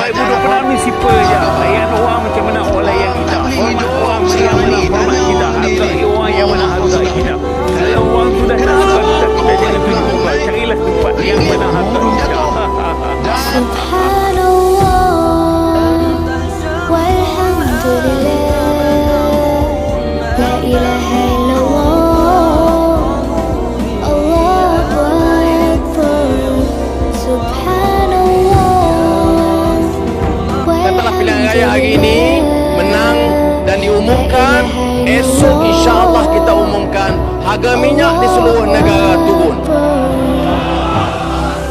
baik bodoh pernah municipal je. Layan orang macam mana orang layan kita. Hormat orang yang mana hormat kita. Hargai orang yang mana hargai kita. Kalau orang tu dah tak suka kita jangan tunjuk orang. Carilah tempat yang mana hargai kita. Subhanallah walhamdulillah la ilaha illallah Allahu akbar subhanallah. Setelah pilihan raya hari ini menang dan diumumkan, esok insya-Allah kita umumkan harga minyak di seluruh negara turun.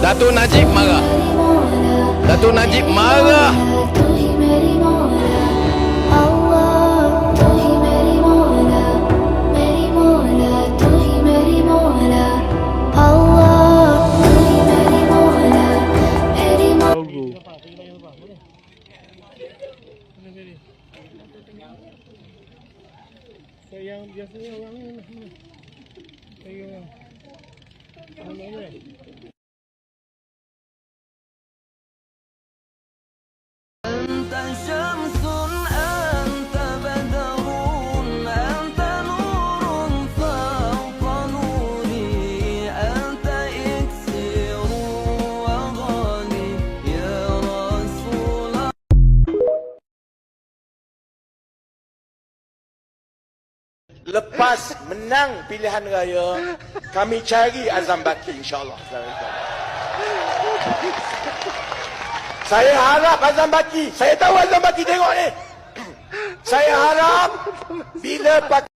Datuk Najib marah. Datuk Najib marah. Yang biasanya orang ni saya أنت شمس أنت بدر أنت نور فوق نوري أنت إكسير وغالي يا رسول الله. Lepas menang pilihan raya, kami cari Azam Baki insya-Allah. Saya harap Azam Baki, saya tahu Azam Baki tengok ni. Saya harap bila